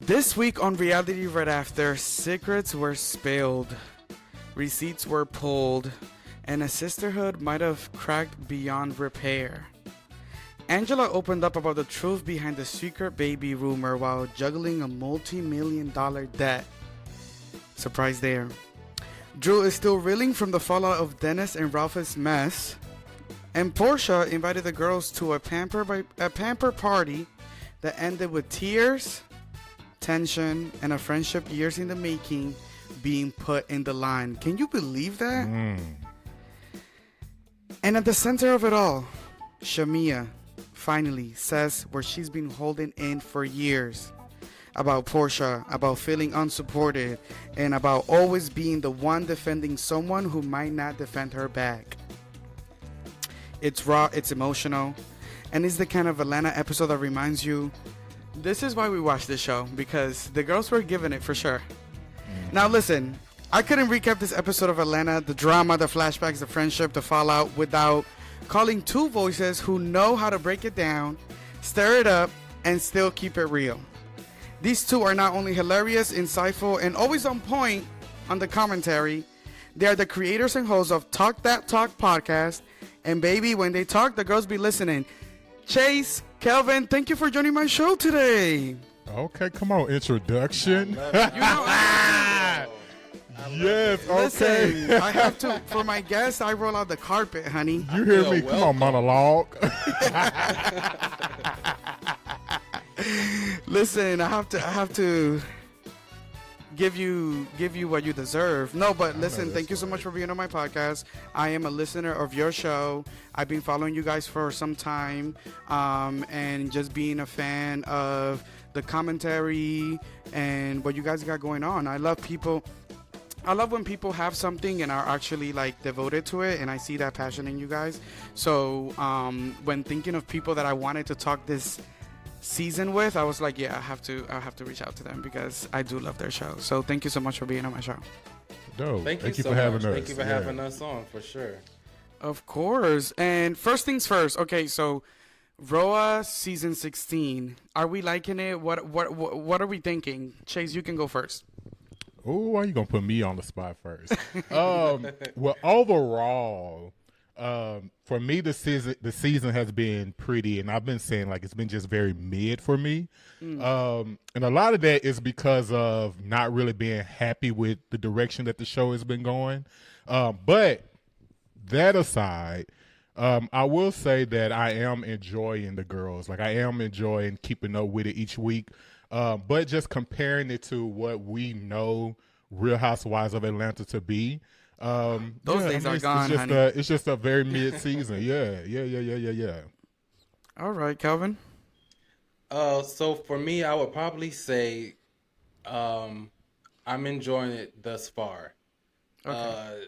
This week on Reality Right After, secrets were spilled, receipts were pulled, and a sisterhood might have cracked beyond repair. Angela opened up about the truth behind the secret baby rumor while juggling a multi-million-dollar debt. Surprise there. Drew is still reeling from the fallout of Dennis and Ralph's mess. And Porsha invited the girls to a pamper party that ended with tears, tension, and a friendship years in the making being put in the line. Can you believe that? And at the center of it all, Shamea finally says where she's been holding in for years about Porsha, about feeling unsupported, and about always being the one defending someone who might not defend her back. It's raw, it's emotional, and it's the kind of Atlanta episode that reminds you, this is why we watch this show, because the girls were giving it for sure. Now listen, I couldn't recap this episode of Atlanta, the drama, the flashbacks, the friendship, the fallout, without calling two voices who know how to break it down, stir it up, and still keep it real. These two are not only hilarious, insightful, and always on point on the commentary, they are the creators and hosts of Talk That Talk podcast, and baby, when they talk, the girls be listening. Chase, Kelvin, thank you for joining my show today. Okay, come on, introduction. Yes, okay. Listen, I have to, for my guests, I roll out the carpet, honey. You hear me? Come on, monologue. Listen, I have to give you what you deserve. No, but listen, thank you so much for being on my podcast. I am a listener of your show. I've been following you guys for some time, and just being a fan of the commentary and what you guys got going on. I love when people have something and are actually like devoted to it, and I see that passion in you guys. So when thinking of people that I wanted to talk this season with, I was like, yeah, I have to reach out to them because I do love their show. So thank you so much for being on my show. Dope. Thank you for having us. Thank you for having us on, for sure. Of course. And first things first. Okay, so RHOA season 16. Are we liking it? What are we thinking? Chase, you can go first. Oh, why are you gonna put me on the spot first? Well, overall, for me, the season has been pretty, and I've been saying like it's been just very mid for me. And a lot of that is because of not really being happy with the direction that the show has been going. But that aside, I will say that I am enjoying the girls. Like I am enjoying keeping up with it each week. But just comparing it to what we know Real Housewives of Atlanta to be, those days are gone, honey. It's just a very mid-season. Yeah. All right, Kelvin. So for me, I would probably say I'm enjoying it thus far. Okay.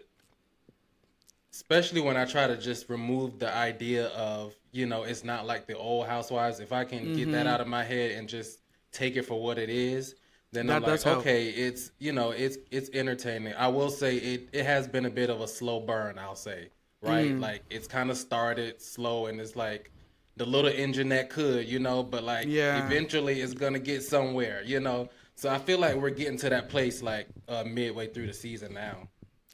Especially when I try to just remove the idea of, it's not like the old Housewives. If I can get that out of my head and just take it for what it is, then I'm like, okay, it's it's entertaining. I will say it has been a bit of a slow burn, I'll say, right? Like it's kind of started slow, and it's like the little engine that could, but like eventually it's gonna get somewhere, So I feel like we're getting to that place like midway through the season now.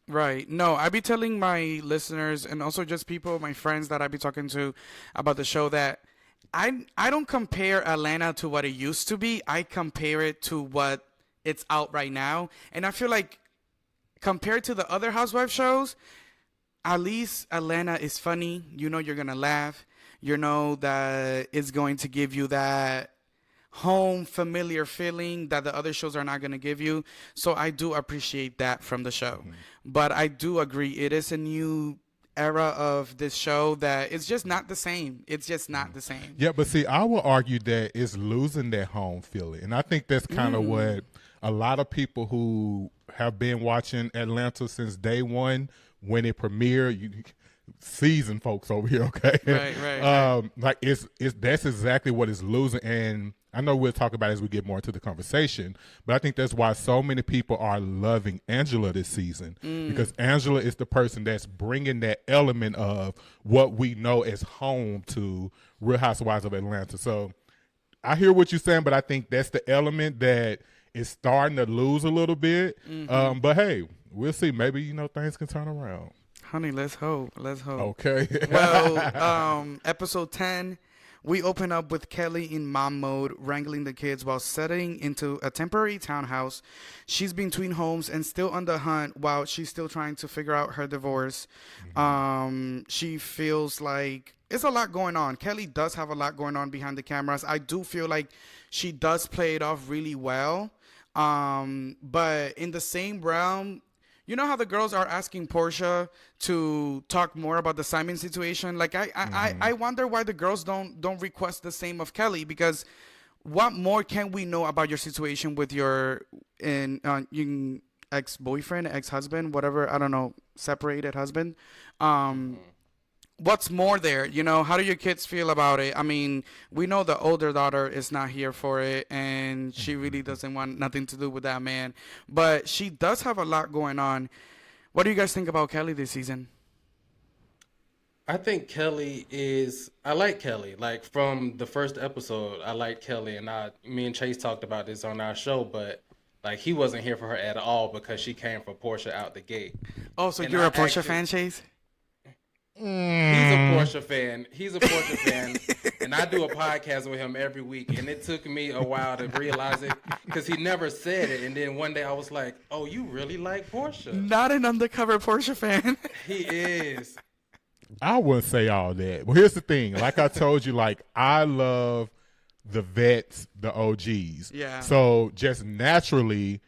Right. No, I be telling my listeners and also just people, my friends that I be talking to about the show that I don't compare Atlanta to what it used to be. I compare it to what it's out right now. And I feel like compared to the other housewife shows, at least Atlanta is funny. You're going to laugh. That it's going to give you that home familiar feeling that the other shows are not going to give you. So I do appreciate that from the show. But I do agree it is a new era of this show that it's just not the same. It's just not the same. Yeah, but see, I will argue that it's losing that home feeling. And I think that's kind of what a lot of people who have been watching Atlanta since day one, when it premiered, seasoned folks over here, okay? Right. Like that's exactly what it's losing. And I know we'll talk about it as we get more into the conversation, but I think that's why so many people are loving Angela this season, because Angela is the person that's bringing that element of what we know as home to Real Housewives of Atlanta. So I hear what you're saying, but I think that's the element that is starting to lose a little bit. But hey, we'll see. Maybe things can turn around. Honey, let's hope. Let's hope. Okay. Well, episode 10, we open up with Kelly in mom mode, wrangling the kids while settling into a temporary townhouse. She's between homes and still on the hunt while she's still trying to figure out her divorce. She feels like it's a lot going on. Kelly does have a lot going on behind the cameras. I do feel like she does play it off really well. But in the same realm, you know how the girls are asking Porsha to talk more about the Simon situation? Like I wonder why the girls don't request the same of Kelly, because what more can we know about your situation with your ex-boyfriend, ex-husband, whatever, I don't know, separated husband? What's more there? How do your kids feel about it? I mean, we know the older daughter is not here for it, and she really doesn't want nothing to do with that man. But she does have a lot going on. What do you guys think about Kelly this season? I think I like Kelly. Like, from the first episode, I like Kelly, and me and Chase talked about this on our show, but like, he wasn't here for her at all because she came for Porsha out the gate. Oh, so you're a Porsha fan, Chase? He's a Porsha fan, and I do a podcast with him every week, and it took me a while to realize it because he never said it, and then one day I was like, oh, you really like Porsha? Not an undercover Porsha fan. He is. I wouldn't say all that. Well, here's the thing. Like I told you, like, I love the vets, the OGs. Yeah. So just naturally,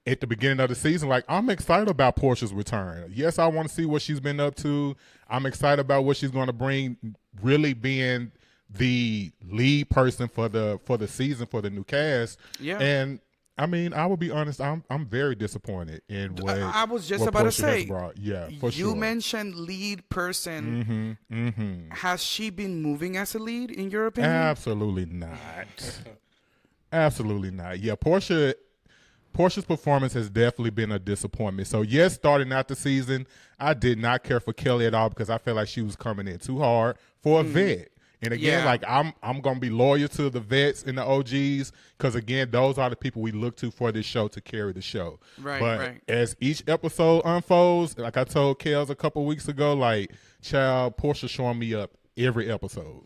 at the beginning of the season, like, I'm excited about Porsha's return. Yes, I want to see what she's been up to. I'm excited about what she's going to bring, really being the lead person for the season, for the new cast. Yeah. And I mean, I will be honest, I'm very disappointed in what I was just what about to Porsha say. has brought. Yeah, for sure. You mentioned lead person. Has she been moving as a lead, in your opinion? Absolutely not. Absolutely not. Yeah, Porsha's performance has definitely been a disappointment. So, yes, starting out the season, I did not care for Kelly at all because I felt like she was coming in too hard for a vet. And again, like, I'm going to be loyal to the vets and the OGs because, again, those are the people we look to for this show to carry the show. But as each episode unfolds, like I told Kels a couple weeks ago, like, child, Porsha showing me up every episode.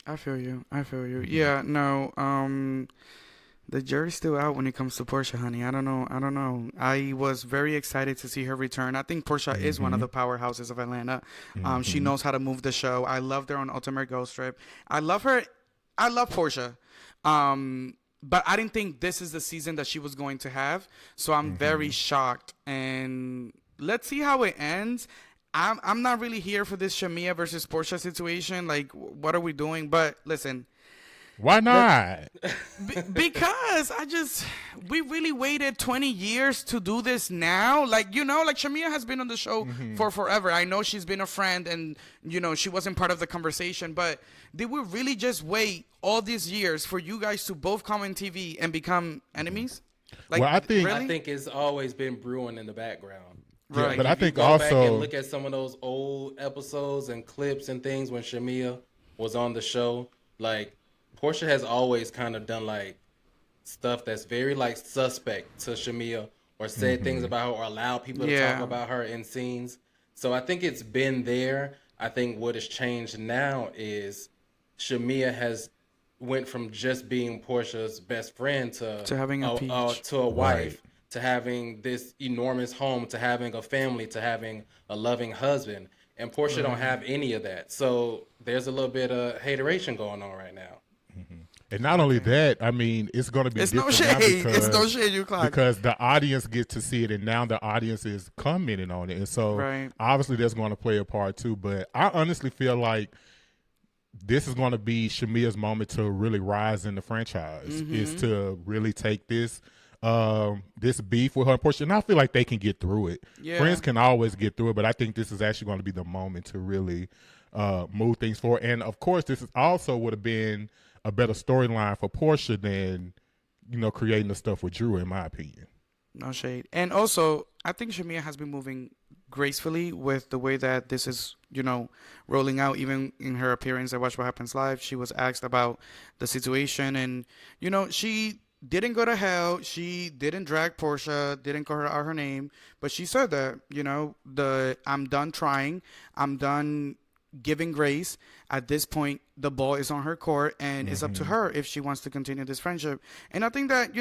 I feel you. Yeah, no, the jury's still out when it comes to Porsha, honey. I don't know. I was very excited to see her return. I think Porsha is one of the powerhouses of Atlanta. She knows how to move the show. I loved her on Ultimate Girls Trip. I love her. I love Porsha. But I didn't think this is the season that she was going to have. So I'm very shocked. And let's see how it ends. I'm not really here for this Shamea versus Porsha situation. Like, what are we doing? But listen. Why not? Because we really waited 20 years to do this now. Like, like Shamea has been on the show for forever. I know she's been a friend and, she wasn't part of the conversation. But did we really just wait all these years for you guys to both come on TV and become enemies? Like, well, I think it's always been brewing in the background. Right. Like, but I think go also back and look at some of those old episodes and clips and things when Shamea was on the show, like, Porsha has always kind of done, like, stuff that's very, like, suspect to Shamea, or said things about her, or allowed people to talk about her in scenes. So I think it's been there. I think what has changed now is Shamea has went from just being Porsha's best friend to having a wife, to having this enormous home, to having a family, to having a loving husband. And Porsha don't have any of that. So there's a little bit of hateration going on right now. And not only that, I mean, it's going to be different now it's no shade, you clock. Because the audience gets to see it, and now the audience is commenting on it. And so obviously that's going to play a part too. But I honestly feel like this is going to be Shamea's moment to really rise in the franchise, is to really take this this beef with her and Porsha. And I feel like they can get through it. Yeah. Friends can always get through it, but I think this is actually going to be the moment to really move things forward. And of course, this is also would have been a better storyline for Porsha than, creating the stuff with Drew, in my opinion. No shade. And also, I think Shamea has been moving gracefully with the way that this is, rolling out. Even in her appearance at Watch What Happens Live, she was asked about the situation, and she didn't go to hell. She didn't drag Porsha, didn't call her out her name, but she said that, I'm done trying. I'm done giving grace. At this point, the ball is on her court, and it's up to her if she wants to continue this friendship. And I think that,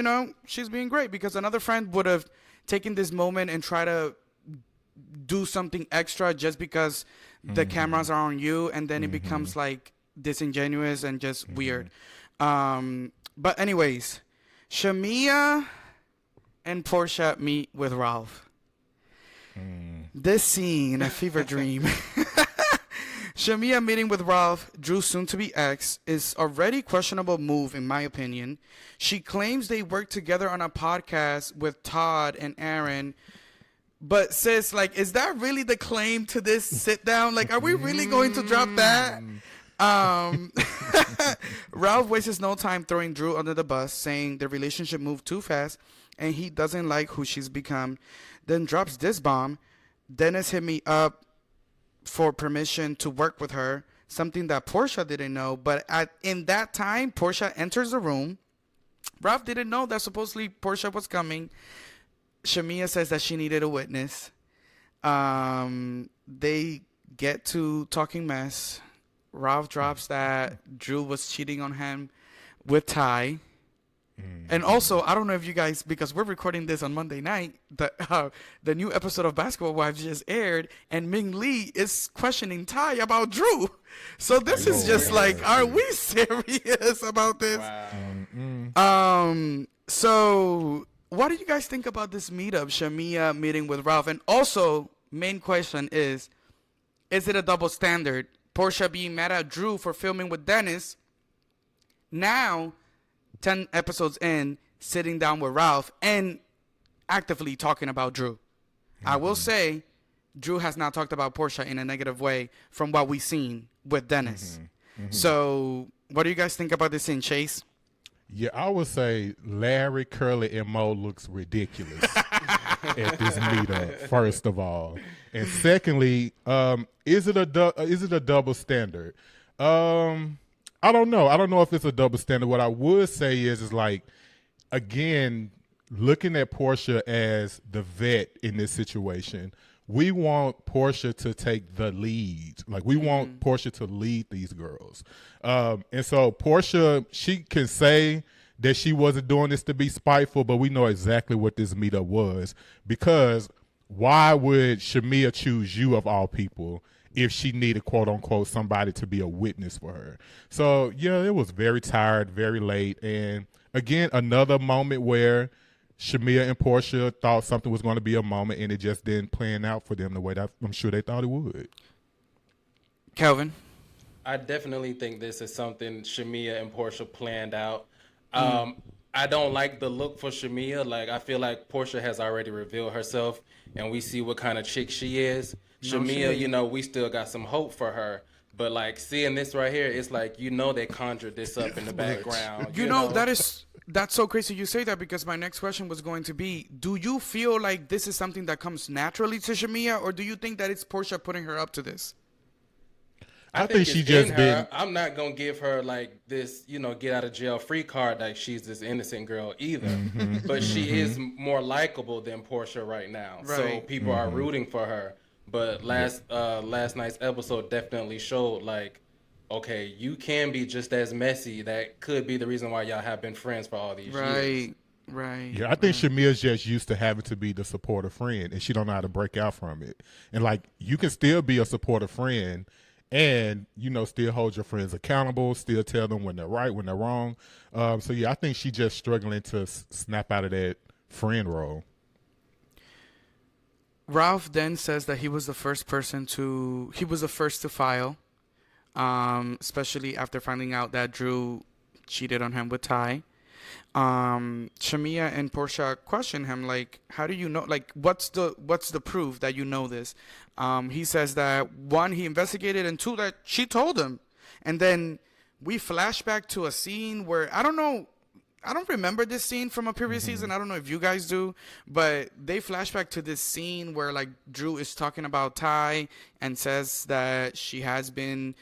she's being great, because another friend would have taken this moment and try to do something extra just because the cameras are on you, and then it becomes like disingenuous and just weird. But anyways, Shamea and Porsha meet with Ralph. This scene, a fever dream. Shamea meeting with Ralph, Drew's soon-to-be ex, is a already questionable move, in my opinion. She claims they worked together on a podcast with Todd and Aaron. But sis, is that really the claim to this sit down? Are we really going to drop that? Ralph wastes no time throwing Drew under the bus, saying the relationship moved too fast and he doesn't like who she's become. Then drops this bomb. Dennis hit me up for permission to work with her, something that Porsha didn't know. But in that time, Porsha enters the room. Ralph didn't know that supposedly Porsha was coming. Shamea says that she needed a witness. They get to talking mess. Ralph drops that Drew was cheating on him with Ty. And also, I don't know if you guys, because we're recording this on Monday night, the new episode of Basketball Wives just aired, and Ming Lee is questioning Ty about Drew. So this is just are we serious about this? Wow. So what do you guys think about this meetup, Shamea meeting with Ralph? And also, main question is it a double standard? Porsha being mad at Drew for filming with Dennis. Now, 10 episodes in, sitting down with Ralph and actively talking about Drew. I will say, Drew has not talked about Porsha in a negative way from what we've seen with Dennis. So, what do you guys think about this scene, Chase? Yeah, I would say Larry, Curly, and Mo looks ridiculous at this meetup, first of all. And secondly, is it a double standard? I don't know. I don't know if it's a double standard. What I would say is again, looking at Porsha as the vet in this situation, we want Porsha to take the lead. We want Porsha to lead these girls. And so Porsha, she can say that she wasn't doing this to be spiteful, but we know exactly what this meetup was. Because why would Shamea choose you of all people if she needed, quote unquote, somebody to be a witness for her? So, yeah, it was very tired, very late. And again, another moment where Shamea and Porsha thought something was going to be a moment, and it just didn't plan out for them the way that I'm sure they thought it would. Kelvin? I definitely think this is something Shamea and Porsha planned out. I don't like the look for Shamea. I feel like Porsha has already revealed herself, and we see what kind of chick she is. Shamea, we still got some hope for her. But seeing this right here, it's they conjured this up in the background. That's so crazy you say that, because my next question was going to be, do you feel like this is something that comes naturally to Shamea, or do you think that it's Porsha putting her up to this? I think she just been. I'm not gonna give her this, get out of jail free card she's this innocent girl either. But she is more likable than Porsha right now, so people are rooting for her. But last night's episode definitely showed okay, you can be just as messy. That could be the reason why y'all have been friends for all these years. Right. Yeah, I think Shamea's just used to having to be the supportive friend, and she don't know how to break out from it. And you can still be a supportive friend, and still hold your friends accountable, still tell them when they're right, when they're wrong. So yeah, I think she's just struggling to snap out of that friend role. Ralph then says that he was the first to file, especially after finding out that Drew cheated on him with Ty. Shamea and Porsha question him, how do you know, what's the proof that you know this? He says that, one, he investigated, and two, that she told him. And then we flash back to a scene where, I don't know, I don't remember this scene from a previous season. I don't know if you guys do, but they flashback to this scene where like Drew is talking about Ty and says that she has been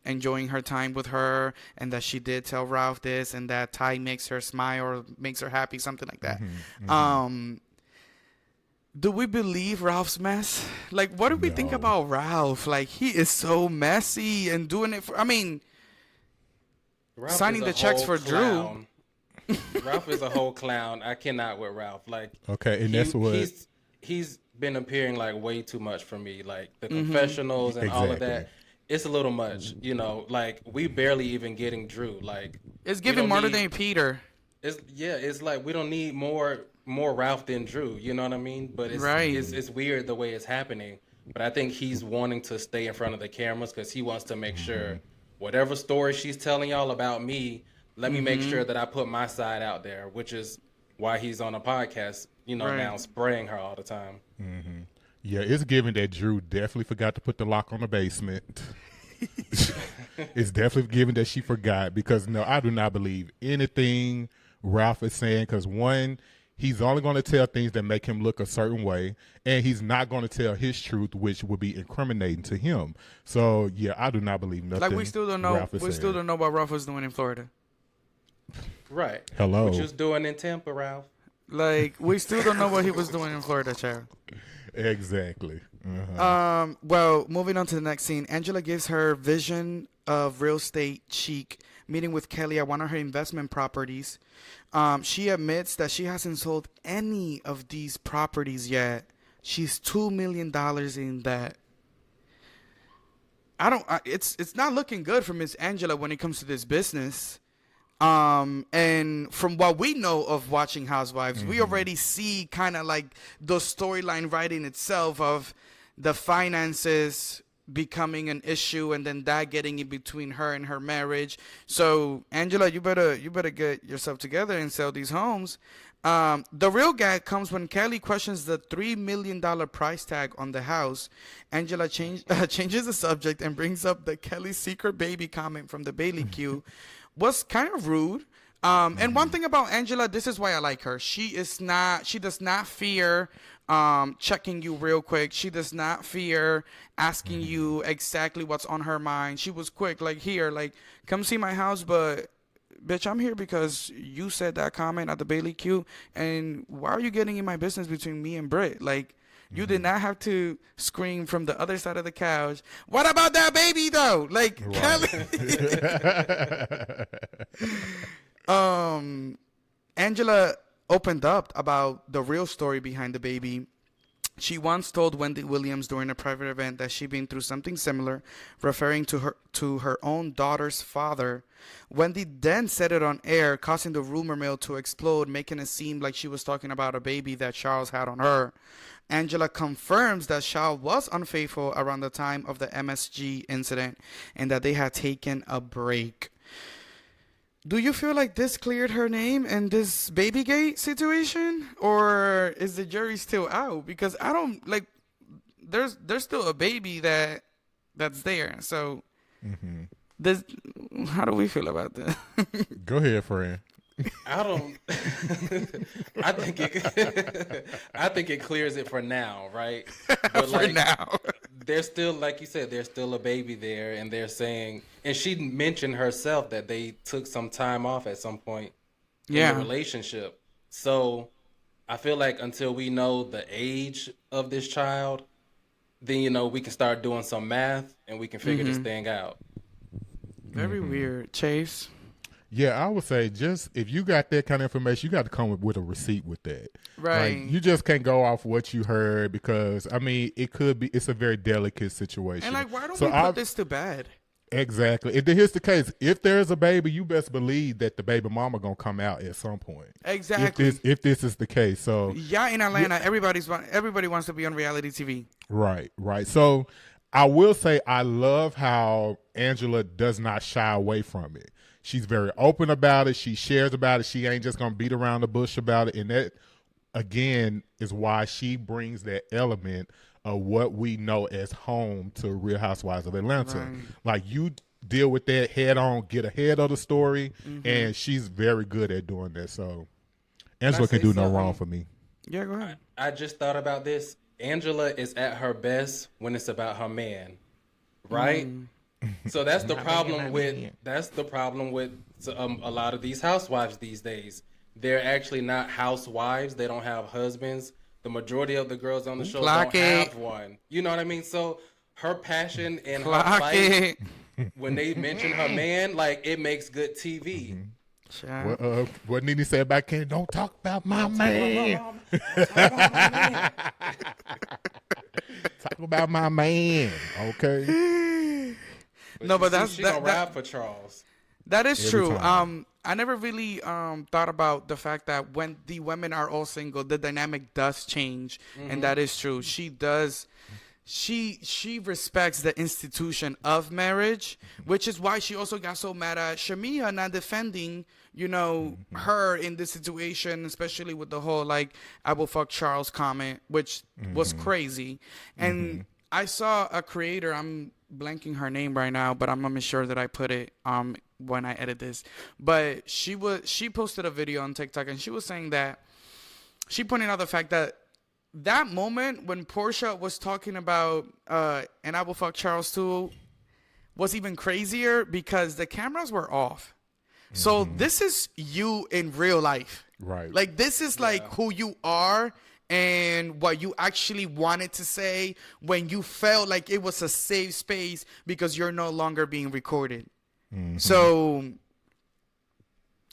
enjoying her time with her and that she did tell Ralph this and that Ty makes her smile or makes her happy, something like that. Do we believe Ralph's mess? Like, what do we think about Ralph? Like, he is so messy and doing it for, I mean, Ralph signing the checks for clown. Drew. Ralph is a whole clown. I cannot with Ralph. Like, okay, and that's what he's been appearing like way too much for me. Like the confessionals and all of that. It's a little much, you know. Like we barely even getting Drew. Like it's giving more than Peter. It's like we don't need more Ralph than Drew. You know what I mean? But it's weird the way it's happening. But I think he's wanting to stay in front of the cameras because he wants to make sure whatever story she's telling y'all about me, let me make sure that I put my side out there, which is why he's on a podcast, you know, now spraying her all the time. Yeah, it's given that Drew definitely forgot to put the lock on the basement. It's definitely given that she forgot because, no, I do not believe anything Ralph is saying because, one, he's only going to tell things that make him look a certain way, and he's not going to tell his truth, which would be incriminating to him. So, yeah, I do not believe nothing. Like, we still don't know. We still don't know what Ralph was doing in Florida. Right. Hello. What you was doing in Tampa, Ralph? Like, we still don't know what he was doing in Florida, child. Exactly. Well, moving on to the next scene. Angela gives her vision of real estate chic, meeting with Kelly at one of her investment properties. She admits that she hasn't sold any of these properties yet. She's $2 million in debt. It's not looking good for Miss Angela when it comes to this business. And from what we know of watching Housewives, we already see kind of like the storyline writing itself of the finances becoming an issue and then that getting in between her and her marriage. So Angela, you better get yourself together and sell these homes. The real gag comes when Kelly questions the $3 million price tag on the house. Angela changes the subject and brings up the Kelly secret baby comment from the Bailey queue. Was kind of rude. And one thing about Angela, this is why I like her. She does not fear checking you real quick. She does not fear asking you exactly what's on her mind. She was quick, like, here, like, come see my house, but bitch, I'm here because you said that comment at the Bailey queue, and why are you getting in my business between me and Britt? Like, you did not have to scream from the other side of the couch, what about that baby, though? Like, Kelly. Angela opened up about the real story behind the baby. She once told Wendy Williams during a private event that she'd been through something similar, referring to her own daughter's father. Wendy then said it on air, causing the rumor mill to explode, making it seem like she was talking about a baby that Charles had on her. Angela confirms that Charles was unfaithful around the time of the MSG incident and that they had taken a break. Do you feel like this cleared her name in this Babygate situation? Or is the jury still out? Because I don't, like, there's still a baby that's there. So, how do we feel about that? Go ahead, friend. I don't. I think it clears it for now, right? But for now, there's still, like you said, there's still a baby there, and they're saying, and she mentioned herself that they took some time off at some point in the relationship. So I feel like until we know the age of this child, then we can start doing some math and we can figure this thing out. Very weird, Chase. Yeah, I would say just if you got that kind of information, you got to come up with a receipt with that. Right. Like, you just can't go off what you heard because, I mean, it's a very delicate situation. And, like, why don't we put this to bed? Exactly. Here's the case. If there's a baby, you best believe that the baby mama going to come out at some point. Exactly. If this is the case. So yeah, in Atlanta, everybody wants to be on reality TV. Right. So I will say I love how Angela does not shy away from it. She's very open about it. She shares about it. She ain't just going to beat around the bush about it. And that, again, is why she brings that element of what we know as home to Real Housewives of Atlanta. Right. Like, you deal with that head on, get ahead of the story, and she's very good at doing that. So Angela can do no wrong for me. Yeah, go ahead. I just thought about this. Angela is at her best when it's about her man, right? So that's the problem with a lot of these housewives these days. They're actually not housewives. They don't have husbands. The majority of the girls on the show don't have one. You know what I mean? So her passion and her fight, when they mention her man, like, it makes good TV. What Nene said about Kenny, don't talk about my man. Talk about my man, okay? But that's she gonna ride for Charles. That is true. I never really thought about the fact that when the women are all single, the dynamic does change, and that is true. She does. She respects the institution of marriage, which is why she also got so mad at Shamea not defending, her in this situation, especially with the whole, like, I will fuck Charles comment, which was crazy. And I saw a creator, I'm blanking her name right now, but I'm gonna make sure that I put it when I edit this. But she posted a video on TikTok, and she was saying that she pointed out the fact that moment when Porsha was talking about and I will fuck Charles too was even crazier because the cameras were off. So this is you in real life. Right. Like, this is like who you are and what you actually wanted to say when you felt like it was a safe space because you're no longer being recorded. So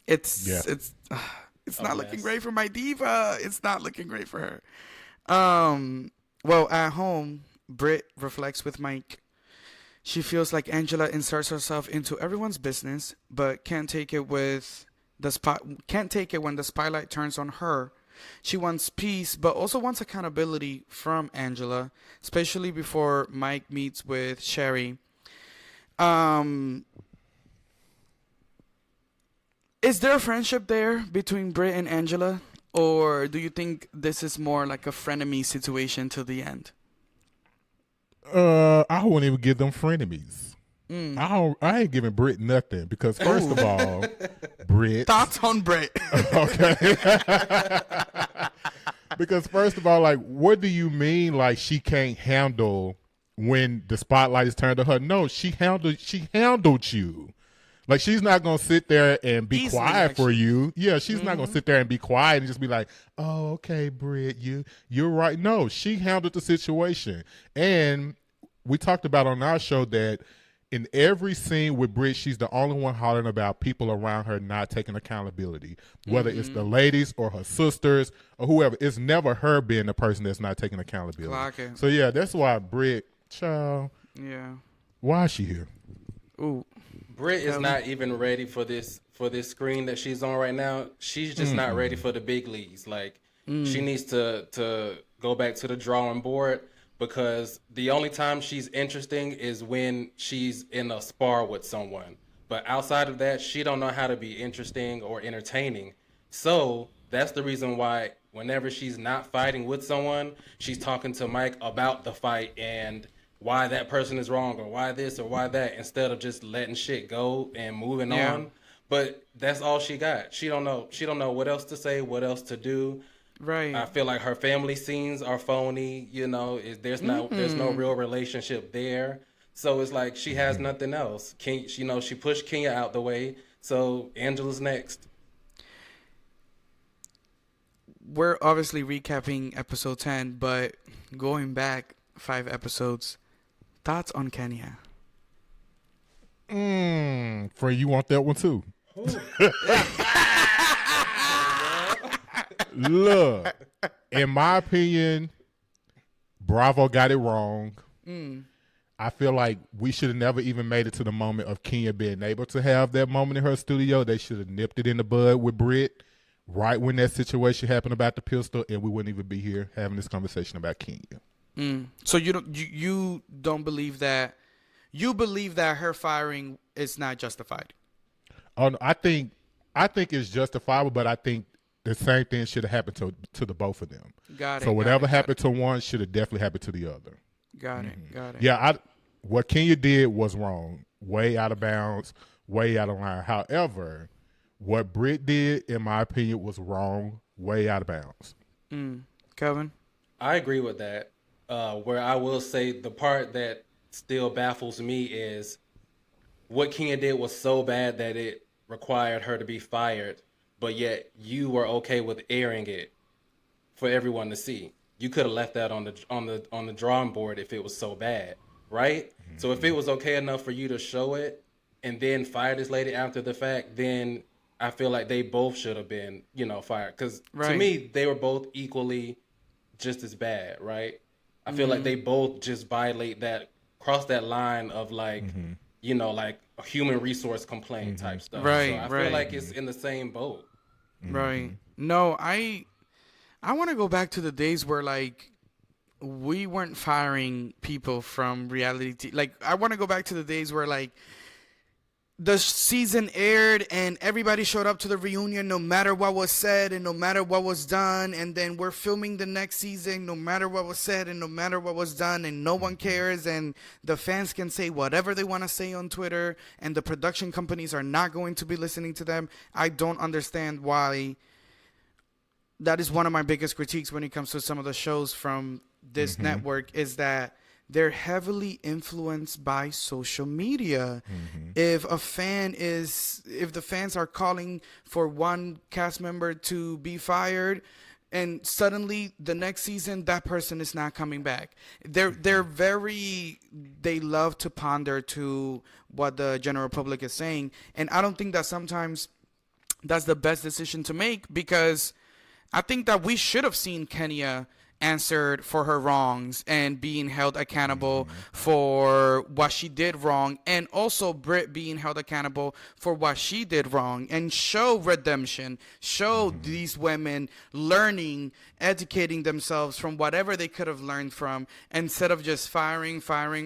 it's not looking great for my diva. It's not looking great for her. Well, at home, Britt reflects with Mike. She feels like Angela inserts herself into everyone's business, but can't take it when the spotlight turns on her. She wants peace, but also wants accountability from Angela, especially before Mike meets with Sherry. Is there a friendship there between Britt and Angela? Or do you think this is more like a frenemy situation till the end? I wouldn't even give them frenemies. I ain't giving Britt nothing because first of all, Britt. Thoughts on Britt? Okay. Because first of all, like, what do you mean? Like, she can't handle when the spotlight is turned to her? No, she handled you. Like, she's not going to sit there and be quiet for you. Yeah, she's not going to sit there and be quiet and just be like, oh, okay, Britt, you're right. No, she handled the situation. And we talked about on our show that in every scene with Britt, she's the only one hollering about people around her not taking accountability, whether it's the ladies or her sisters or whoever. It's never her being the person that's not taking accountability. So, yeah, that's why Britt, child, why is she here? Ooh. Britt is not even ready for this screen that she's on right now. She's just not ready for the big leagues. Like, she needs to go back to the drawing board because the only time she's interesting is when she's in a spar with someone. But outside of that, she don't know how to be interesting or entertaining. So that's the reason why whenever she's not fighting with someone, she's talking to Mike about the fight and why that person is wrong or why this or why that, instead of just letting shit go and moving on. But that's all she got. She don't know what else to say, what else to do. Right. I feel like her family scenes are phony. There's no real relationship there. So it's like she has nothing else. She pushed Kenya out the way. So Angela's next. We're obviously recapping episode 10, but going back 5 episodes. Thoughts on Kenya? Frey, you want that one too? Look, in my opinion, Bravo got it wrong. I feel like we should have never even made it to the moment of Kenya being able to have that moment in her studio. They should have nipped it in the bud with Britt right when that situation happened about the pistol, and we wouldn't even be here having this conversation about Kenya. So you don't believe that? You believe that her firing is not justified? Oh, no, I think it's justifiable, but I think the same thing should have happened to the both of them. Got it. So whatever happened to one should have definitely happened to the other. Got it. Yeah, what Kenya did was wrong. way out of bounds, way out of line. However, what Britt did, in my opinion, was wrong, way out of bounds. Kelvin? I agree with that. Where I will say the part that still baffles me is what Kenya did was so bad that it required her to be fired, but yet you were okay with airing it for everyone to see. You could have left that on the drawing board if it was so bad, right? Mm-hmm. So if it was okay enough for you to show it and then fire this lady after the fact, then I feel like they both should have been, fired. Because to me, they were both equally just as bad, right? I feel like they both just cross that line of like, like a human resource complaint type stuff. Right, so I feel like it's in the same boat. Right. No, I want to go back to the days where like we weren't firing people from reality TV. Like I want to go back to the days where like the season aired and everybody showed up to the reunion no matter what was said and no matter what was done, and then we're filming the next season no matter what was said and no matter what was done, and no one cares, and the fans can say whatever they want to say on Twitter and the production companies are not going to be listening to them. I don't understand why. That is one of my biggest critiques when it comes to some of the shows from this network, is that they're heavily influenced by social media. If the fans are calling for one cast member to be fired, and suddenly the next season that person is not coming back, they love to ponder to what the general public is saying, and I don't think that sometimes that's the best decision to make, because I think that we should have seen Kenya answered for her wrongs and being held accountable for what she did wrong, and also Britt being held accountable for what she did wrong, and show redemption, show these women learning, educating themselves from whatever they could have learned from, instead of just firing.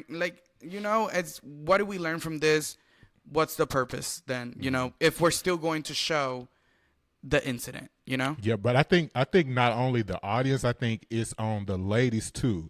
Like, it's what do we learn from this? What's the purpose then, if we're still going to show the incident, Yeah, but I think not only the audience, I think it's on the ladies too.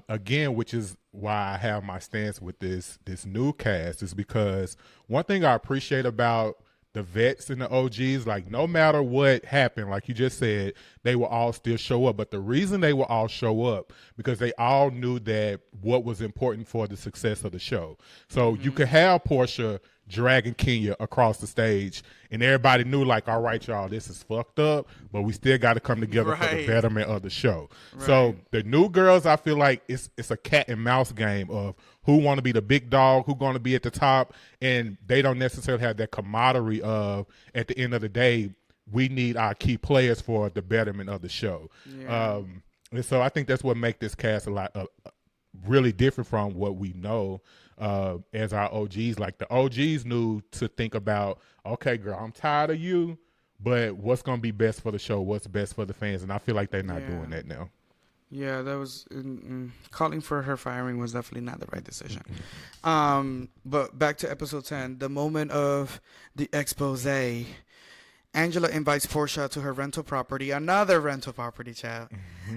Again, which is why I have my stance with this new cast, is because one thing I appreciate about the vets and the OGs, like no matter what happened, like you just said, they will all still show up. But the reason they will all show up, because they all knew that what was important for the success of the show. So you could have Porsha dragging Kenya across the stage, and everybody knew, like, all right, y'all, this is fucked up, but we still got to come together for the betterment of the show. So the new girls, I feel like it's a cat and mouse game of who want to be the big dog, who going to be at the top, and they don't necessarily have that camaraderie of, at the end of the day, we need our key players for the betterment of the show. Yeah. And so I think that's what makes this cast a lot really different from what we know as our OGs. Like the OGs knew to think about, okay, girl, I'm tired of you, but what's going to be best for the show? What's best for the fans? And I feel like they're not doing that now. Yeah, that was calling for her firing was definitely not the right decision. But back to episode 10, the moment of the expose. Angela invites Porsha to her rental property, another rental property, child.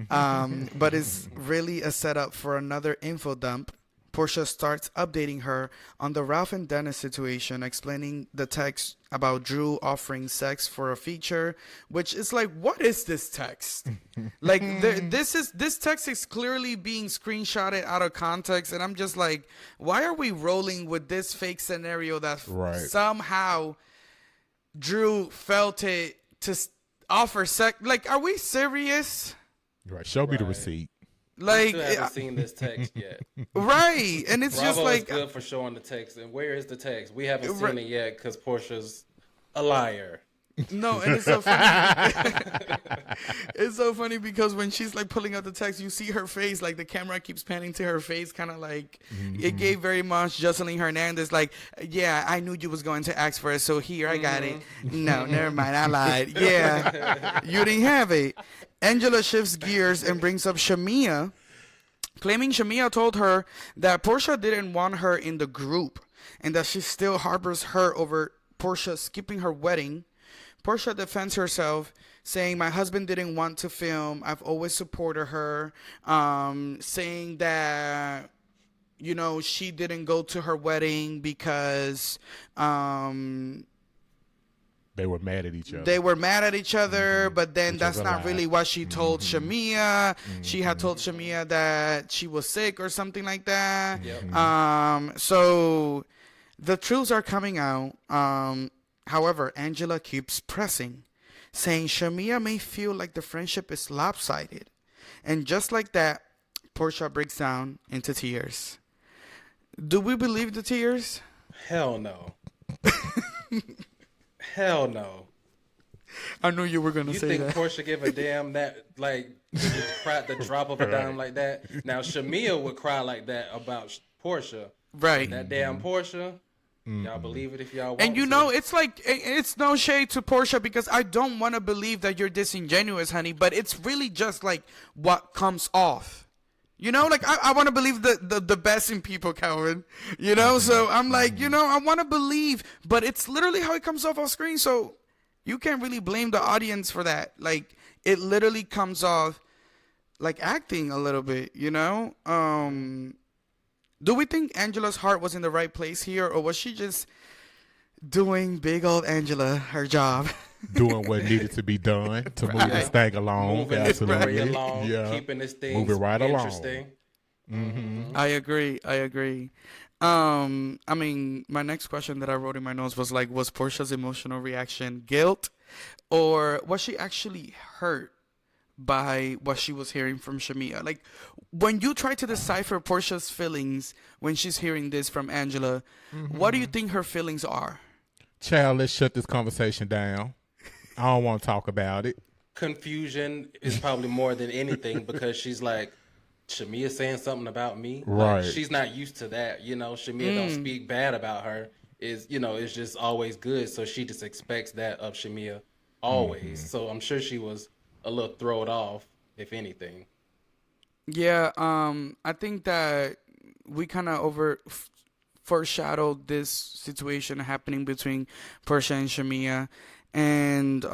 But it's really a setup for another info dump. Porsha starts updating her on the Ralph and Dennis situation, explaining the text about Drew offering sex for a feature, which is like, what is this text? Like, this text is clearly being screenshotted out of context, and I'm just like, why are we rolling with this fake scenario that somehow Drew felt it to offer sex? Like, are we serious? Right. Show me the receipt. Like, I haven't seen this text yet. Right. And it's Bravo just like, is good for showing the text. And where is the text? We haven't seen it yet because Portia's a liar. No, and it's so funny. It's so funny because when she's like pulling out the text, you see her face, like the camera keeps panning to her face, kind of like it gave very much Jocelyn Hernandez, like, yeah, I knew you was going to ask for it, so here, I got it. No, never mind, I lied. Yeah, you didn't have it. Angela shifts gears and brings up Shamea, claiming Shamea told her that Porsha didn't want her in the group and that she still harbors her over Porsha skipping her wedding. Porsha defends herself, saying, my husband didn't want to film. I've always supported her. Saying that, she didn't go to her wedding because they were mad at each other. But then that's not really what she told Shamea. She had told Shamea that she was sick or something like that. So the truths are coming out. However, Angela keeps pressing, saying Shamea may feel like the friendship is lopsided. And just like that, Porsha breaks down into tears. Do we believe the tears? Hell no. Hell no. I knew you were going to say that. You think Porsha give a damn that, like, the drop of a dime like that? Now, Shamea would cry like that about Porsha. Right. That damn Porsha. Y'all believe it if y'all want and it's like, it's no shade to Porsha because I don't want to believe that you're disingenuous, honey, but it's really just like what comes off. Like I want to believe the best in people, Kelvin. So I'm like, I want to believe, but it's literally how it comes off screen. So you can't really blame the audience for that. Like it literally comes off like acting a little bit, Do we think Angela's heart was in the right place here, or was she just doing big old Angela her job? Doing what needed to be done to move this thing along. Moving this story along, keeping this thing interesting. I agree. I mean, my next question that I wrote in my notes was like, was Porsha's emotional reaction guilt, or was she actually hurt by what she was hearing from Shamea? Like, when you try to decipher Porsha's feelings when she's hearing this from Angela, what do you think her feelings are? Child, let's shut this conversation down. I don't want to talk about it. Confusion is probably more than anything because she's like, Shamea saying something about me. Right. Like, she's not used to that. Shamea don't speak bad about her. It's just always good. So she just expects that of Shamea always. So I'm sure she was a little thrown off, if anything. Yeah, I think that we kind of foreshadowed this situation happening between Porsha and Shamea. And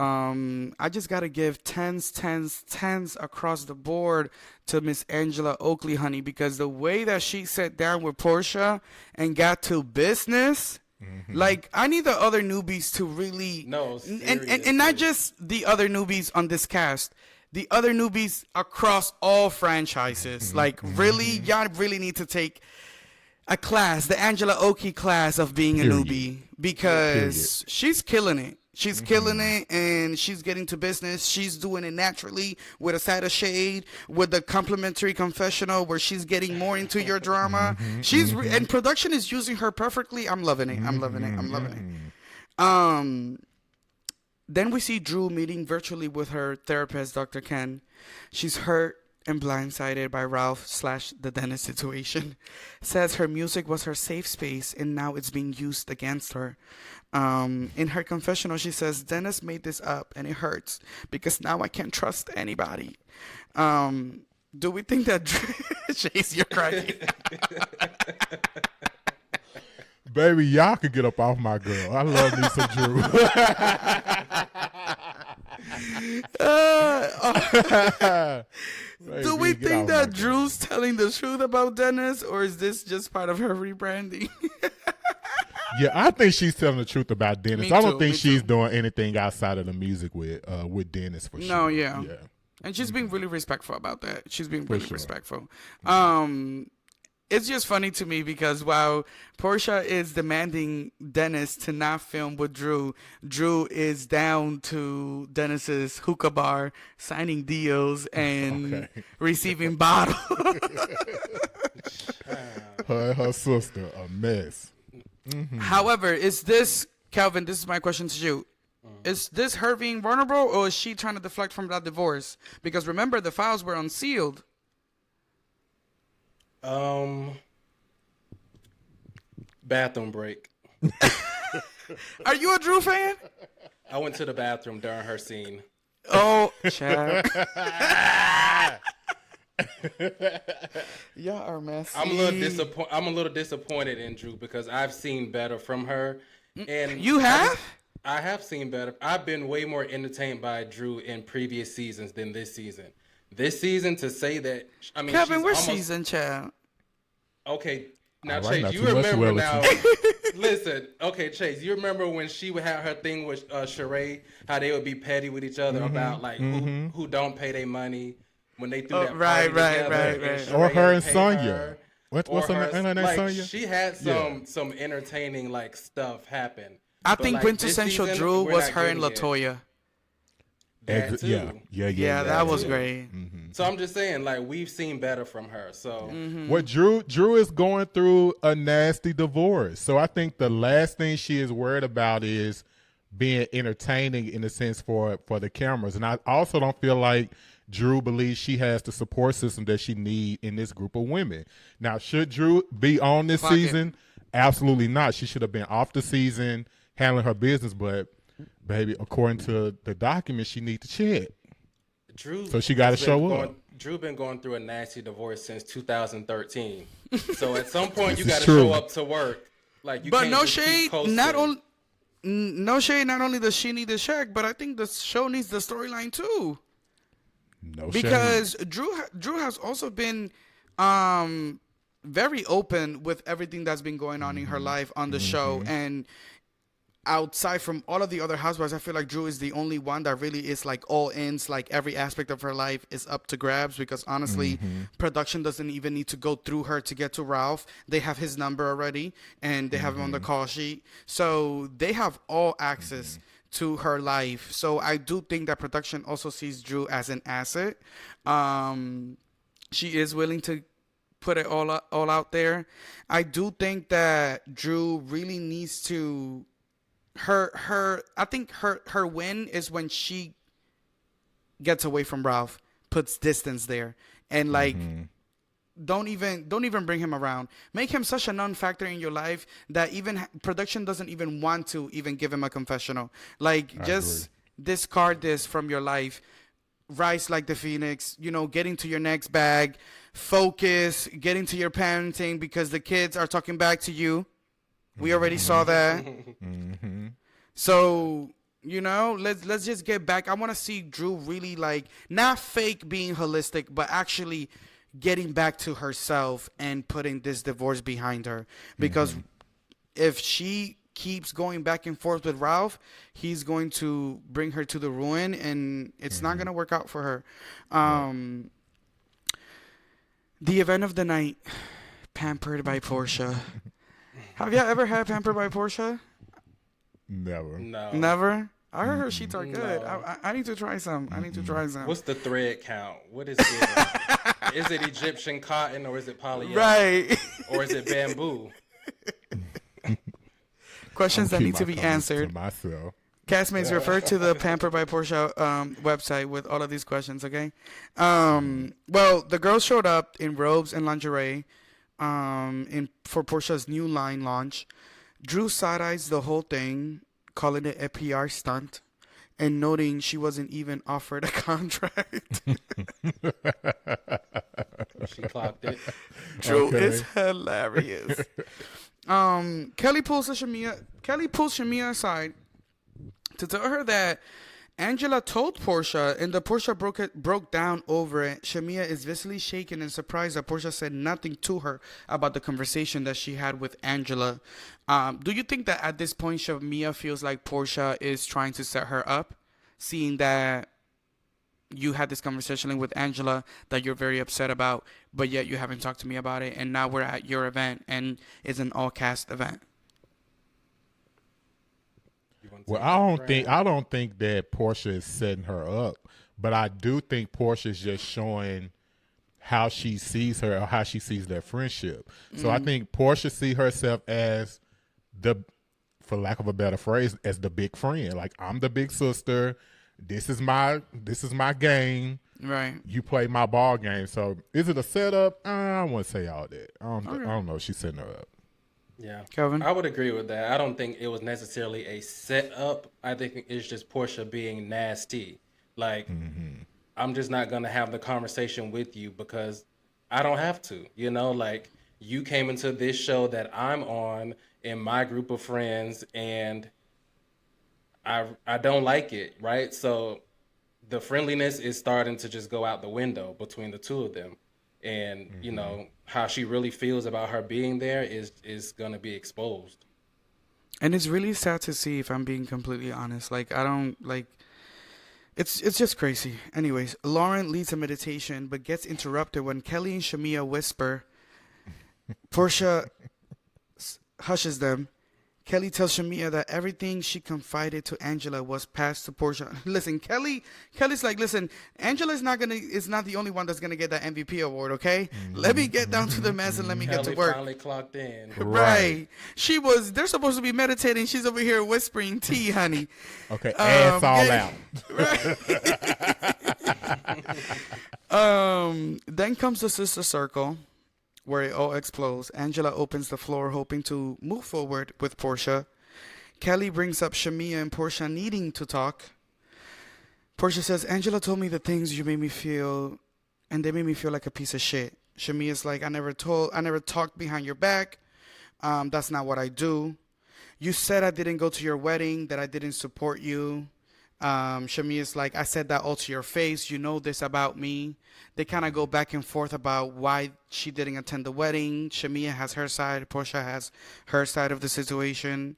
I just got to give tens across the board to Miss Angela Oakley, honey, because the way that she sat down with Porsha and got to business, like, I need the other newbies to really... No, and not just the other newbies on this cast, the other newbies across all franchises. Like, really, y'all really need to take a class, the Angela Oakley class of being a newbie, because she's killing it. She's killing it, and she's getting to business. She's doing it naturally with a side of shade, with the complimentary confessional where she's getting more into your drama. And production is using her perfectly. I'm loving it. I'm loving it. Then we see Drew meeting virtually with her therapist, Dr. Ken. She's hurt and blindsided by Ralph/the Dennis situation. Says her music was her safe space, and now it's being used against her. In her confessional, she says, Dennis made this up and it hurts because now I can't trust anybody. Do we think that Chase, you're crying? Baby, y'all can get up off my girl. I love me some Drew. Do we think that Drew's telling the truth about Dennis, or is this just part of her rebranding? Yeah, I think she's telling the truth about Dennis. I don't think she's doing anything outside of the music with Dennis for sure. No, yeah. And she's being really respectful about that. She's being really respectful. It's just funny to me because while Porsha is demanding Dennis to not film with Drew, Drew is down to Dennis's hookah bar, signing deals and receiving bottles. Her sister, a mess. However, is this, Kelvin, this is my question to you. Is this her being vulnerable, or is she trying to deflect from that divorce? Because remember, the files were unsealed. Bathroom break. Are you a Drew fan? I went to the bathroom during her scene. Oh, child. Y'all are messy. I'm a little disappointed in Drew because I've seen better from her. And you have? I have seen better. I've been way more entertained by Drew in previous seasons than this season. This season, to say that, I mean, Kevin, we're season, child. Okay, Now, All right, Chase, not you too much remember relative. now. Listen, okay, Chase, you remember when she would have her thing with Sheree, how they would be petty with each other about like who don't pay their money when they threw that Right, party together, and right. Or Sheree her had and to pay Sonya. her, What's her name? like Sonya? she had Yeah. some entertaining like stuff happen. I But think like this quintessential season, Drew we're was not her and getting it. Latoya. That too. Yeah, that was too. great. So I'm just saying, like we've seen better from her. So What Drew is going through a nasty divorce. So I think the last thing she is worried about is being entertaining in a sense for the cameras. And I also don't feel like Drew believes she has the support system that she need in this group of women. Now, should Drew be on this season? Absolutely not. She should have been off the season handling her business, but baby, according to the document, she need to check. So she got to show up. Drew been going through a nasty divorce since 2013. So at some point you got to true. show up to work. Like you But can't no just keep shade, coasting. no shade. Not only does she need the check, but I think the show needs the storyline too. No Because Drew has also been very open with everything that's been going on in her life on the show, and outside from all of the other housewives, I feel like Drew is the only one that really is like all ins, like every aspect of her life is up to grabs, because honestly, production doesn't even need to go through her to get to Ralph. They have his number already, and they have him on the call sheet. So they have all access to her life. So I do think that production also sees Drew as an asset. She is willing to put it all out there. I do think that Drew really needs to I think her win is when she gets away from Ralph, puts distance there, and like don't even bring him around. Make him such a non-factor in your life that even production doesn't even want to even give him a confessional. Like just discard this from your life. Rise like the phoenix, getting to your next bag, focus, getting to your parenting, because the kids are talking back to you. We already saw that. So, let's just get back. I want to see Drew really like not fake being holistic, but actually getting back to herself and putting this divorce behind her. Because if she keeps going back and forth with Ralph, he's going to bring her to the ruin, and it's not going to work out for her. The event of the night, Pampered by Porsha. Have you ever had Pampered by Porsha? Never. No. Never? I heard her sheets are good. I need to try some. What's the thread count? What is it? Is it Egyptian cotton, or is it polyester? Right. Or is it bamboo? Questions that need to be answered. To myself. Castmates, refer to the Pampered by Porsha website with all of these questions, okay? Well, the girls showed up in robes and lingerie for Porsha's new line launch. Drew side-eyes the whole thing, calling it a PR stunt, and noting she wasn't even offered a contract. She clocked it. Drew is hilarious. Kelly pulls Shamea aside to tell her that Angela told Porsha, and the Porsha broke down over it. Shamea is visibly shaken and surprised that Porsha said nothing to her about the conversation that she had with Angela. Do you think that at this point Shamea feels like Porsha is trying to set her up, seeing that you had this conversation with Angela that you're very upset about, but yet you haven't talked to me about it, and now we're at your event and it's an all-cast event? Well, I don't think that Porsha is setting her up, but I do think Porsha is just showing how she sees her, or how she sees their friendship. So I think Porsha see herself as for lack of a better phrase, as the big friend. Like, I'm the big sister. This is my game. Right. You play my ball game. So is it a setup? I wouldn't say all that. I don't know if she's setting her up. Yeah, Kelvin? I would agree with that. I don't think it was necessarily a setup. I think it's just Porsha being nasty. Like, I'm just not going to have the conversation with you because I don't have to. Like, you came into this show that I'm on in my group of friends, and I don't like it, right? So the friendliness is starting to just go out the window between the two of them. and you know how she really feels about her being there is going to be exposed. And it's really sad to see, if I'm being completely honest. Like, I don't like. It's just crazy. Anyways, Lauren leads a meditation but gets interrupted when Kelly and Shamea whisper. Porsha hushes them. Kelly tells Shamea that everything she confided to Angela was passed to Porsha. Listen, Kelly's like, listen, Angela is not the only one that's gonna get that MVP award, okay? Let me get down to the mess and let me get to work. Finally clocked in. Right. They're supposed to be meditating. She's over here whispering tea, honey. Okay, ass all out. Right. Then comes the sister circle, where it all explodes. Angela opens the floor, hoping to move forward with Porsha. Kelly brings up Shamea and Porsha needing to talk. Porsha says, Angela told me the things you made me feel, and they made me feel like a piece of shit. Shamea's like, I never talked behind your back. That's not what I do. You said I didn't go to your wedding, that I didn't support you. Shamea's like, I said that all to your face. You know this about me. They kind of go back and forth about why she didn't attend the wedding. Shamea has her side. Porsha has her side of the situation.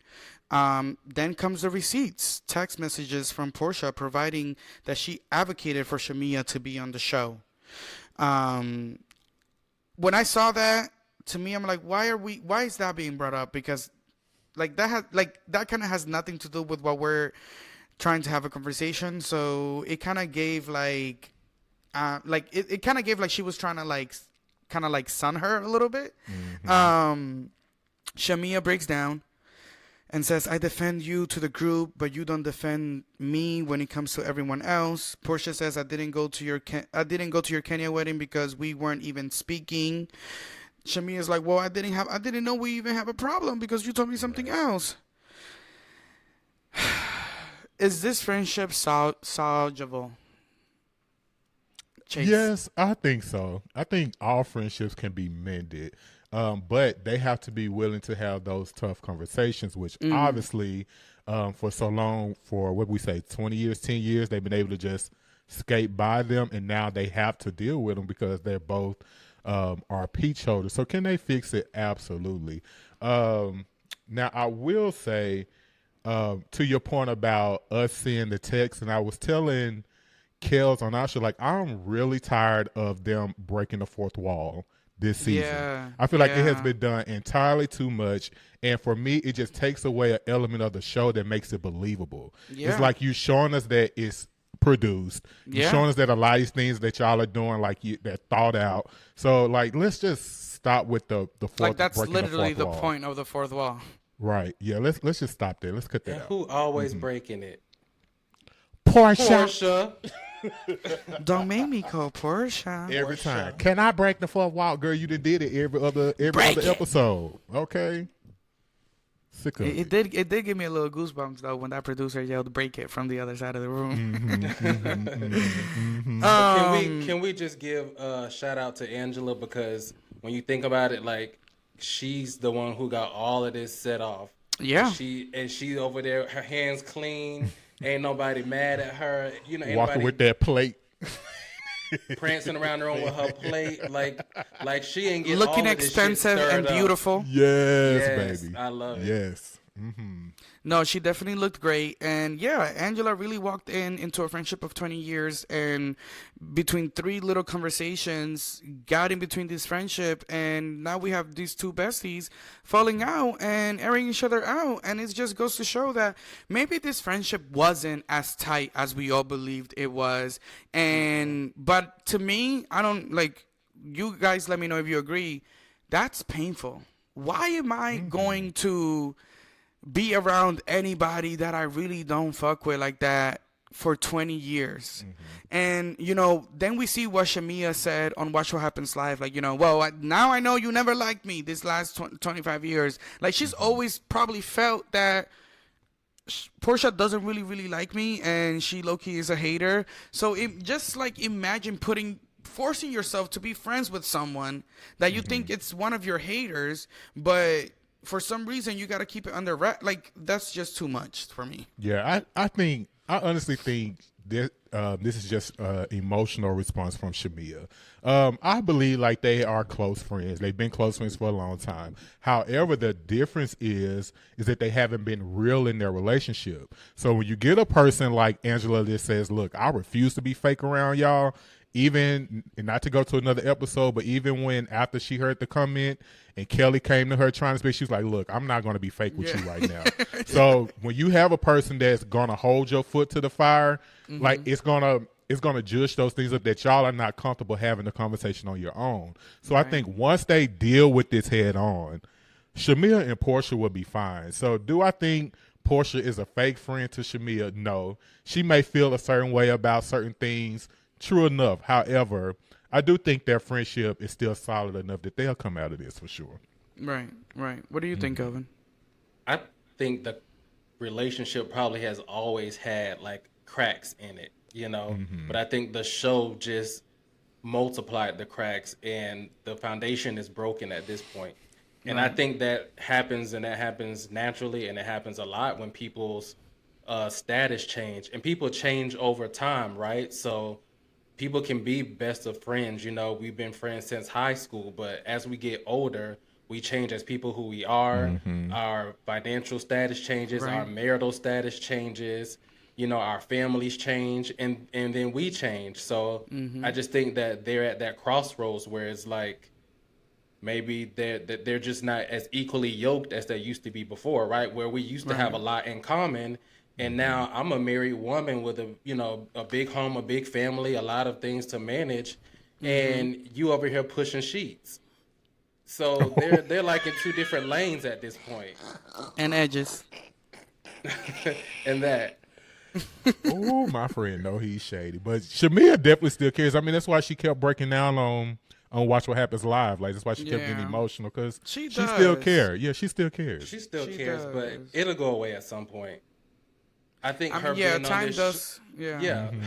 Then comes the receipts, text messages from Porsha providing that she advocated for Shamea to be on the show. When I saw that, to me, I'm like, why is that being brought up? Because that kind of has nothing to do with what we're trying to have a conversation. So it kind of gave it kind of gave like she was trying to sun her a little bit. Mm-hmm. Shamea breaks down and says, I defend you to the group, but you don't defend me when it comes to everyone else. Porsha says, I didn't go to your Kenya wedding because we weren't even speaking. Shamea's like, well, I didn't know we even have a problem because you told me something else. Is this friendship salvageable? Chase? Yes, I think so. I think all friendships can be mended, but they have to be willing to have those tough conversations, which obviously for so long, for what we say, 20 years, 10 years, they've been able to just skate by them, and now they have to deal with them because they're both are peach holders. So can they fix it? Absolutely. Now, I will say, to your point about us seeing the text, and I was telling Kels on our show, like, I'm really tired of them breaking the fourth wall this season. Yeah, I feel like it has been done entirely too much, and for me, it just takes away an element of the show that makes it believable. Yeah. It's like you showing us that it's produced. You're showing us that a lot of these things that y'all are doing, they're thought out. So, like, let's just stop with the fourth. Like, that's literally the point of the fourth wall. Right. Yeah. Let's just stop there. Let's cut that out. Who always breaking it? Porsha. Don't make me call Porsha. Every time. Can I break the fourth wall, girl? You done did it every other episode. Okay. Sick of it. It did give me a little goosebumps though when that producer yelled "break it" from the other side of the room. Can we just give a shout out to Angela, because when you think about it, like, she's the one who got all of this set off. Yeah. She over there, her hands clean. Ain't nobody mad at her. You know, walking with that plate, prancing around the room with her plate, like she ain't get looking all expensive and beautiful. Yes, baby. I love it. Yes. Mm-hmm. No, she definitely looked great. And yeah, Angela really walked into a friendship of 20 years, and between 3 little conversations got in between this friendship, and now we have these 2 besties falling out and airing each other out. And it just goes to show that maybe this friendship wasn't as tight as we all believed it was. But to me, I don't, like, you guys let me know if you agree, that's painful. Why am I going to be around anybody that I really don't fuck with like that for 20 years? And, you know, then we see what Shamea said on Watch What Happens Live. Like, you know, well, now I know you never liked me this last 25 years. Like, she's always probably felt that Porsha doesn't really like me, and she low-key is a hater. So just like imagine forcing yourself to be friends with someone that you think it's one of your haters, but for some reason you got to keep it under wrap. Like, that's just too much for me. Yeah, I honestly think that this is just emotional response from Shamea. I believe like they are close friends. They've been close friends for a long time. However, the difference is that they haven't been real in their relationship. So when you get a person like Angela that says, look, I refuse to be fake around y'all, even, and not to go to another episode, but even when after she heard the comment and Kelly came to her trying to speak, she was like, look, I'm not going to be fake with you right now. So when you have a person that's going to hold your foot to the fire, like it's going to judge those things up that y'all are not comfortable having a conversation on your own. So I think once they deal with this head on, Shamea and Porsha will be fine. So do I think Porsha is a fake friend to Shamea? No. She may feel a certain way about certain things. True enough. However, I do think their friendship is still solid enough that they'll come out of this for sure. Right. What do you think, Kelvin? I think the relationship probably has always had like cracks in it, you know, but I think the show just multiplied the cracks and the foundation is broken at this point. And I think that happens, and that happens naturally, and it happens a lot when people's status change, and people change over time, right? So people can be best of friends, you know, we've been friends since high school, but as we get older, we change as people who we are. Our financial status changes, our marital status changes, you know, our families change, and then we change. So I just think that they're at that crossroads where it's like maybe they're just not as equally yoked as they used to be before, right? Where we used to have a lot in common, and now I'm a married woman with a big home, a big family, a lot of things to manage, and you over here pushing sheets. So they're like in two different lanes at this point. And edges. And that. Oh, my friend, no, he's shady. But Shamea definitely still cares. I mean, that's why she kept breaking down on Watch What Happens Live. Like, that's why she kept getting emotional, because she still cares. Yeah, she still cares. She still cares, but it'll go away at some point. I think her being on this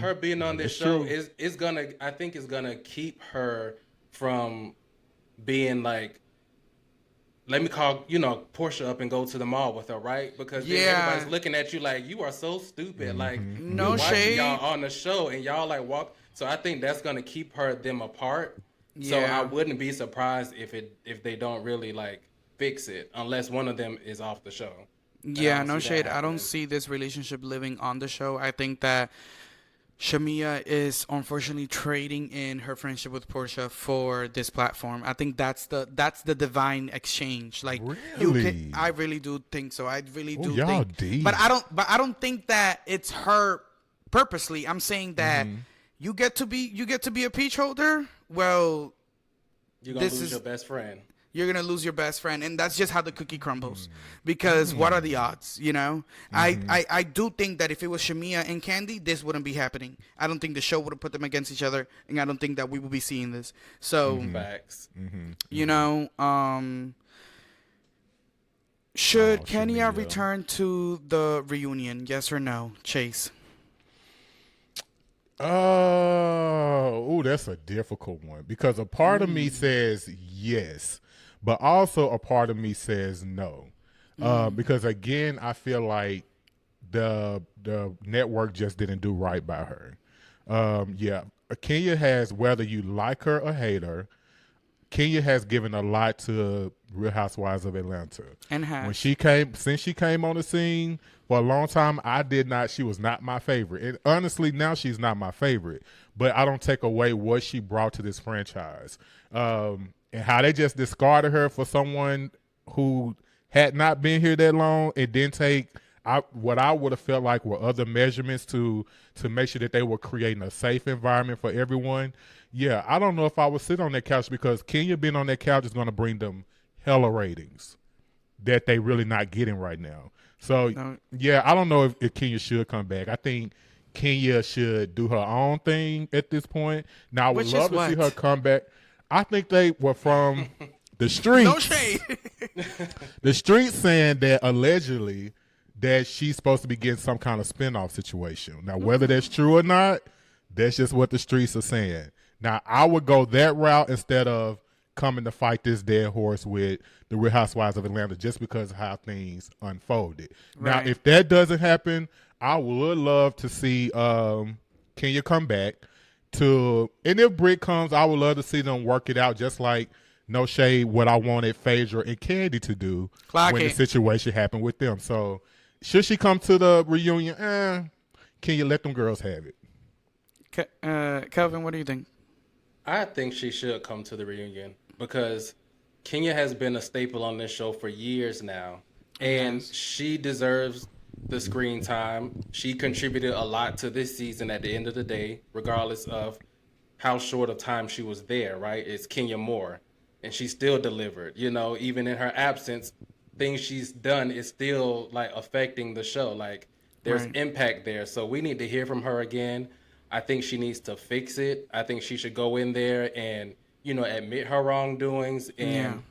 her being on this show is gonna keep her from being like, let me call, Porsha up and go to the mall with her, right? Because then everybody's looking at you like, you are so stupid. Like, no shade. Y'all on the show and y'all like walk. So I think that's gonna keep them apart. Yeah. So I wouldn't be surprised if they don't really like fix it unless one of them is off the show. Yeah, no shade. I don't see this relationship living on the show. I think that Shamea is unfortunately trading in her friendship with Porsha for this platform. I think that's the divine exchange. Like, really? I really do think so. I really do y'all think. deep. But I don't think that it's her purposely. I'm saying that you get to be a peach holder. Well, you're gonna lose your best friend. You're going to lose your best friend. And that's just how the cookie crumbles. Because what are the odds, I do think that if it was Shamea and Candy, this wouldn't be happening. I don't think the show would have put them against each other. And I don't think that we would be seeing this. So, facts. Should Kenya return to the reunion? Yes or no? Chase. Oh, that's a difficult one. Because a part of me says yes. But also a part of me says no. Because, again, I feel like the network just didn't do right by her. Kenya has, whether you like her or hate her, Kenya has given a lot to Real Housewives of Atlanta. And has. Since she came on the scene, for a long time, she was not my favorite. And honestly, now she's not my favorite. But I don't take away what she brought to this franchise. And how they just discarded her for someone who had not been here that long and didn't take what I would have felt like were other measurements to make sure that they were creating a safe environment for everyone. Yeah, I don't know if I would sit on that couch, because Kenya being on that couch is going to bring them hella ratings that they really not getting right now. So, I don't know if Kenya should come back. I think Kenya should do her own thing at this point. Now, I would love to see her come back. I think they were from the streets. No shade. The streets saying that allegedly that she's supposed to be getting some kind of spinoff situation. Now, whether that's true or not, that's just what the streets are saying. Now, I would go that route instead of coming to fight this dead horse with the Real Housewives of Atlanta, just because of how things unfolded. Right. Now, if that doesn't happen, I would love to see Kenya come back and if Britt comes, I would love to see them work it out just like no shade what I wanted Phaedra and Candy to do when the situation happened with them. So should she come to the reunion? Can you let them girls have it? Kelvin, what do you think? I think she should come to the reunion because Kenya has been a staple on this show for years now, and she deserves the screen time. She contributed a lot to this season at the end of the day, regardless of how short of time she was there, right? It's Kenya Moore, and she still delivered. You know, even in her absence, things she's done is still, like, affecting the show. Like, there's impact there. So we need to hear from her again. I think she needs to fix it. I think she should go in there and, you know, admit her wrongdoings and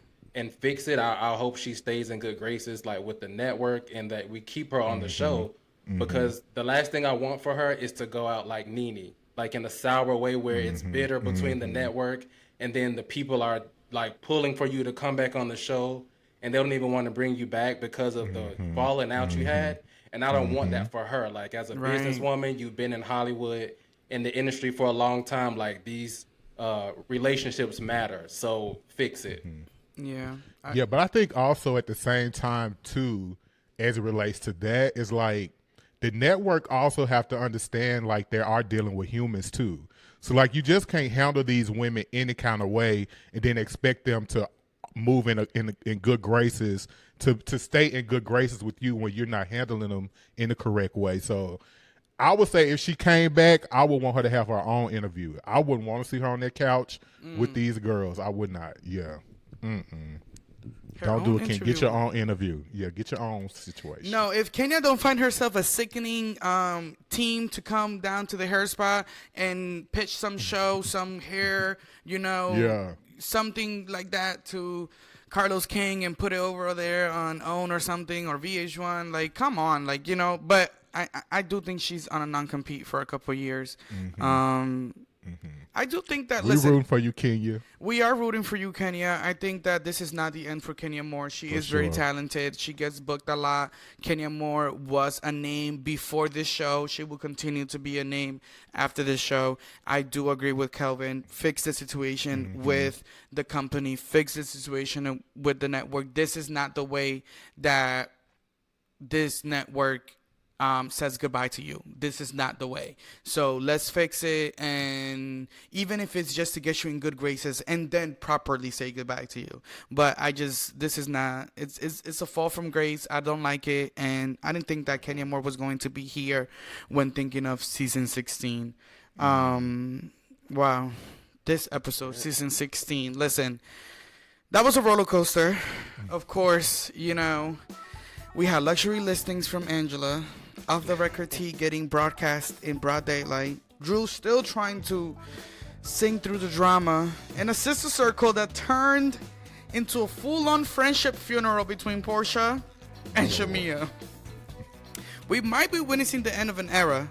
fix it. I hope she stays in good graces, like, with the network, and that we keep her on the show, because the last thing I want for her is to go out like Nene, like in a sour way where it's bitter between the network, and then the people are, like, pulling for you to come back on the show, and they don't even want to bring you back because of the falling out you had. And I don't want that for her. Like, as a businesswoman, you've been in Hollywood, in the industry for a long time. Like, these relationships matter, so fix it. But I think also at the same time too, as it relates to that, is like the network also have to understand, like, they are dealing with humans too. So, like, you just can't handle these women any kind of way and then expect them to move in good graces, to stay in good graces with you when you're not handling them in the correct way. So I would say if she came back, I would want her to have her own interview. I wouldn't want to see her on that couch with these girls. I would not. Yeah. Don't do it, Ken. Get your own interview. Yeah, get your own situation. No, if Kenya don't find herself a sickening team to come down to the hair spa and pitch some show, some hair, you know, something like that to Carlos King and put it over there on OWN or something, or VH1, like, come on, like, you know. But I do think she's on a non-compete for a couple of years. I do think that, we're rooting for you, Kenya. We are rooting for you, Kenya. I think that this is not the end for Kenya Moore. She is very talented. She gets booked a lot. Kenya Moore was a name before this show. She will continue to be a name after this show. I do agree with Kelvin. Fix the situation with the company. Fix the situation with the network. This is not the way that this network says goodbye to you. This is not the way. So let's fix it, and even if it's just to get you in good graces and then properly say goodbye to you. But this is not, it's a fall from grace. I don't like it, and I didn't think that Kenya Moore was going to be here when thinking of season 16. Wow. This episode, season 16. Listen, that was a roller coaster. Of course, you know, we had luxury listings from Angela. Off the record tea getting broadcast in broad daylight. Drew still trying to sing through the drama. And a sister circle that turned into a full-on friendship funeral between Porsha and Shamea. We might be witnessing the end of an era.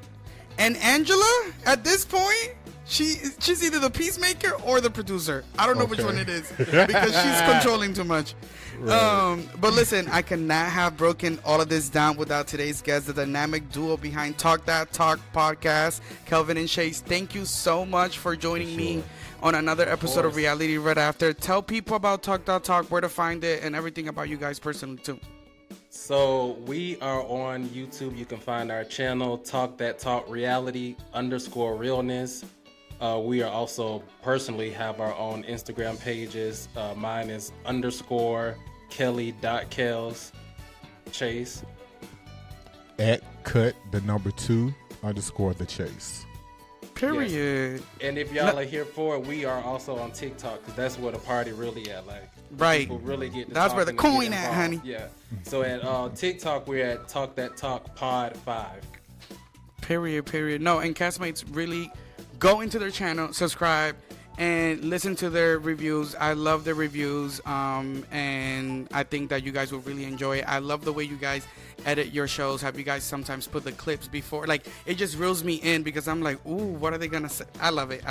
And Angela, at this point, she's either the peacemaker or the producer. I don't know which one it is, because she's controlling too much. Right. But listen, I cannot have broken all of this down without today's guest, the dynamic duo behind Talk That Talk podcast, Kelvin and Chase. Thank you so much for joining me on another episode of Reality Right After. Tell people about Talk That Talk, where to find it, and everything about you guys personally too. So we are on YouTube. You can find our channel, Talk That Talk Reality _realness. We are also personally have our own Instagram pages. Mine is _Kelly.Kels Chase. @cut2 _ the chase. Period. Yes. And if y'all are here for it, we are also on TikTok, because that's where the party really at. Like, people really get to that's where the coin at, honey. Yeah. So at TikTok, we're at Talk That Talk Pod 5. Period. No, and castmates, really go into their channel, subscribe, and listen to their reviews. I love their reviews, and I think that you guys will really enjoy it. I love the way you guys edit your shows. Have you guys sometimes put the clips before? Like, it just reels me in, because I'm like, ooh, what are they gonna say? I love it.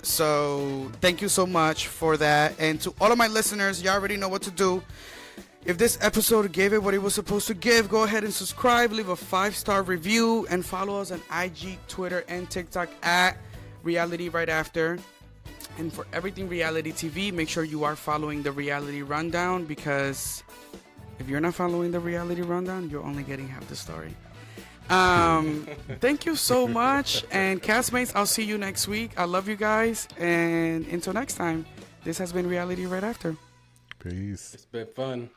So thank you so much for that. And to all of my listeners, you already know what to do. If this episode gave it what it was supposed to give, go ahead and subscribe, leave a 5-star review, and follow us on IG, Twitter, and TikTok at Reality Right After. And for everything reality TV, make sure you are following the Reality Rundown, because if you're not following the Reality Rundown, you're only getting half the story. Thank you so much. And castmates, I'll see you next week. I love you guys. And until next time, this has been Reality Right After. Peace. It's been fun.